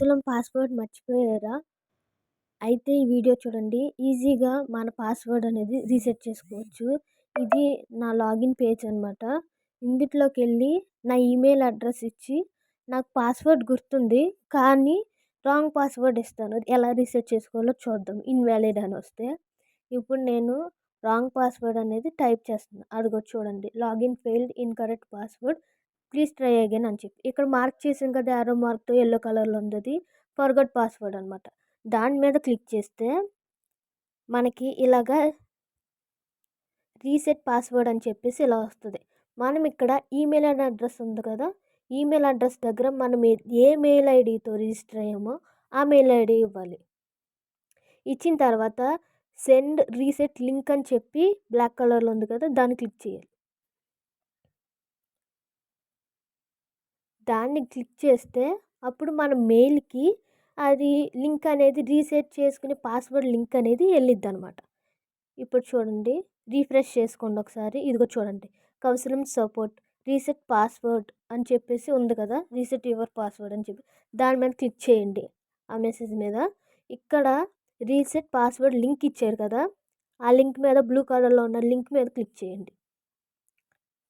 కౌశలం password మర్చిపోయారా? అయితే ఈ వీడియో చూడండి. ఈజీగా మన పాస్వర్డ్ అనేది రీసెట్ చేసుకోవచ్చు. ఇది నా లాగిన్ పేజ్ అనమాట. ఇందులోకెళ్ళి నా ఈమెయిల్ అడ్రస్ ఇచ్చి నాకు పాస్వర్డ్ గుర్తుంది. కానీ రాంగ్ పాస్వర్డ్ ఇస్తాను. ఎలా రీసెట్ చేసుకోవాలో చూద్దాం. ఇన్వాలిడ్ అని వస్తే ఇప్పుడు నేను రాంగ్ పాస్వర్డ్ అనేది టైప్ చేస్తున్నాను. అదిగో చూడండి. Login failed, incorrect password, please try again అని చెప్పి ఇక్కడ మార్క్ చేసాం కదా, యారో మార్క్తో ఎల్లో కలర్లో ఉంది. అది ఫర్గట్ పాస్వర్డ్ అనమాట. దాని మీద క్లిక్ చేస్తే మనకి ఇలాగా రీసెట్ పాస్వర్డ్ అని చెప్పేసి ఇలా వస్తుంది. మనం ఇక్కడ ఈమెయిల్ అడ్రస్ ఉంది కదా, ఈమెయిల్ అడ్రస్ దగ్గర మనం ఏ మెయిల్ ఐడితో రిజిస్టర్ అయ్యామో ఆ మెయిల్ ఐడి ఇవ్వాలి. ఇచ్చిన తర్వాత సెండ్ రీసెట్ లింక్ అని చెప్పి బ్లాక్ కలర్లో ఉంది కదా, దాన్ని క్లిక్ చేయాలి. దాన్ని క్లిక్ చేస్తే అప్పుడు మన మెయిల్కి అది లింక్ అనేది రీసెట్ చేసుకునే పాస్వర్డ్ లింక్ అనేది వెళ్ళిద్ది అనమాట. ఇప్పుడు చూడండి, రీఫ్రెష్ చేసుకోండి ఒకసారి. ఇదిగో చూడండి, కౌశలం సపోర్ట్ రీసెట్ పాస్వర్డ్ అని చెప్పేసి ఉంది కదా, రీసెట్ యువర్ పాస్వర్డ్ అని చెప్పి దాని మీద క్లిక్ చేయండి. ఆ మెసేజ్ మీద ఇక్కడ రీసెట్ పాస్వర్డ్ లింక్ ఇచ్చారు కదా, ఆ లింక్ మీద బ్లూ కలర్లో ఉన్న లింక్ మీద క్లిక్ చేయండి.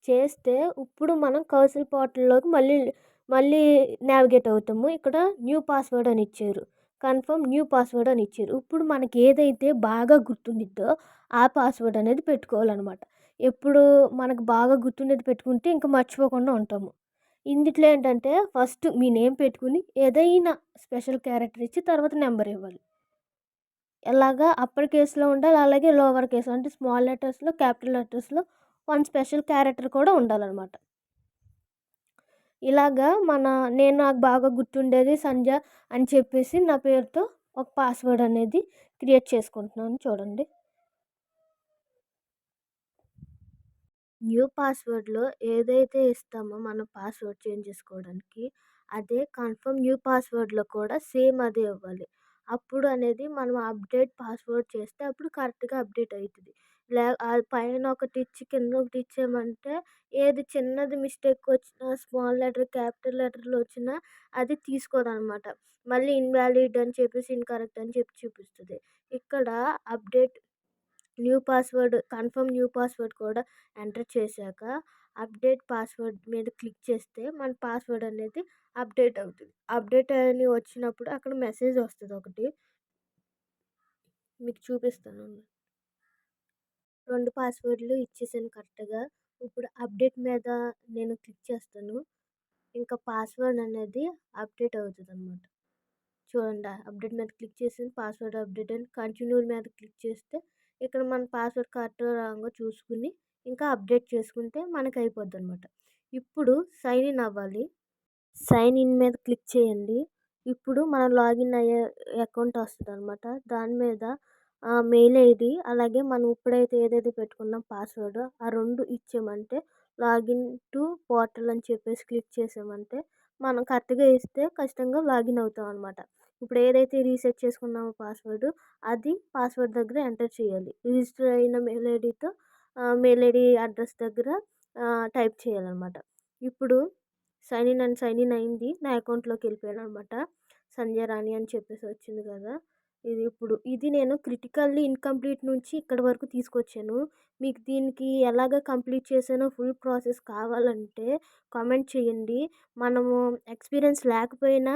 చేస్తే ఇప్పుడు మనం కౌశల్ పోర్టల్లోకి మళ్ళీ నావిగేట్ అవుతాము. ఇక్కడ న్యూ పాస్వర్డ్ అని ఇచ్చారు, కన్ఫర్మ్ న్యూ పాస్వర్డ్ అని ఇచ్చారు. ఇప్పుడు మనకి ఏదైతే బాగా గుర్తుండిద్దో ఆ పాస్వర్డ్ అనేది పెట్టుకోవాలన్నమాట. ఎప్పుడు మనకు బాగా గుర్తుండేది పెట్టుకుంటే ఇంకా మర్చిపోకుండా ఉంటాము. ఇందులో ఏంటంటే ఫస్ట్ మీ నేమ్ పెట్టుకుని ఏదైనా స్పెషల్ క్యారెక్టర్ ఇచ్చి తర్వాత నెంబర్ ఇవ్వాలి. ఎలాగా అప్పర్ కేసులో ఉండాలి, అలాగే లోవర్ కేసు అంటే స్మాల్ లెటర్స్లో, క్యాపిటల్ లెటర్స్లో వన్ స్పెషల్ క్యారెక్టర్ కూడా ఉండాలన్నమాట. ఇలాగా నేను నాకు బాగా గుర్తుండేది సంధ్య అని చెప్పేసి నా పేరుతో ఒక పాస్వర్డ్ అనేది క్రియేట్ చేసుకుంటున్నాను. చూడండి, న్యూ పాస్వర్డ్లో ఏదైతే ఇస్తామో మనం పాస్వర్డ్ చేంజ్ చేసుకోవడానికి, అదే కన్ఫర్మ్ న్యూ పాస్వర్డ్లో కూడా సేమ్ అదే ఇవ్వాలి. అప్పుడు అనేది మనం అప్డేట్ పాస్వర్డ్ చేస్తే అప్పుడు కరెక్ట్గా అప్డేట్ అవుతుంది. పైన ఒకటి ఇచ్చి కింద ఒకటి ఇచ్చామంటే ఏది చిన్నది మిస్టేక్ వచ్చినా, స్మాల్ లెటర్ క్యాపిటల్ లెటర్లో వచ్చినా అది తీసుకోదనమాట. మళ్ళీ ఇన్వాలిడ్ అని చెప్పేసి ఇన్కరెక్ట్ అని చెప్పి చూపిస్తుంది. ఇక్కడ update new password, confirm new password కూడా ఎంటర్ చేశాక అప్డేట్ పాస్వర్డ్ మీద క్లిక్ చేస్తే మన పాస్వర్డ్ అనేది అప్డేట్ అవుతుంది. అప్డేట్ అని వచ్చినప్పుడు అక్కడ మెసేజ్ వస్తుంది ఒకటి, మీకు చూపిస్తాను. 2 పాస్వర్డ్లు ఇచ్చేసాను కరెక్ట్గా. ఇప్పుడు అప్డేట్ మీద నేను క్లిక్ చేస్తాను. ఇంకా పాస్వర్డ్ అనేది అప్డేట్ అవుతుంది అనమాట. చూడండి, అప్డేట్ మీద క్లిక్ చేసి పాస్వర్డ్ అప్డేట్ అని కంటిన్యూ మీద క్లిక్ చేస్తే ఇక్కడ మన పాస్వర్డ్ కరెక్ట్ రాంగో చూసుకుని ఇంకా అప్డేట్ చేసుకుంటే మనకు అయిపోద్ది అనమాట. ఇప్పుడు సైన్ ఇన్ అవ్వాలి. సైన్ ఇన్ మీద క్లిక్ చేయండి. ఇప్పుడు మనం లాగిన్ అయ్యే అకౌంట్ వస్తుంది అనమాట. దాని మీద మెయిల్ ఐడి అలాగే మనం ఇప్పుడైతే ఏదైతే పెట్టుకున్నాం పాస్వర్డ్ ఆ 2 ఇచ్చామంటే లాగిన్ టు పోర్టల్ అని చెప్పేసి క్లిక్ చేసామంటే మనం కరెక్ట్గా ఇస్తే ఖచ్చితంగా లాగిన్ అవుతాం అనమాట. ఇప్పుడు ఏదైతే రీసెట్ చేసుకున్నామో పాస్వర్డ్ అది పాస్వర్డ్ దగ్గర ఎంటర్ చేయాలి. రిజిస్టర్ అయిన మెయిల్ ఐడితో మెయిల్ ఐడి అడ్రస్ దగ్గర టైప్ చేయాలన్నమాట. ఇప్పుడు సైన్ ఇన్ అయింది. నా అకౌంట్లోకి వెళ్ళిపోయాను అనమాట. సంధ్య రాణి అని చెప్పేసి వచ్చింది కదా, ఇది నేను క్రిటికల్లీ ఇన్కంప్లీట్ నుంచి ఇక్కడి వరకు తీసుకొచ్చాను. మీకు దీనికి ఎలాగ కంప్లీట్ చేశానో ఫుల్ ప్రాసెస్ కావాలంటే కామెంట్ చేయండి. మనము ఎక్స్పీరియన్స్ లేకపోయినా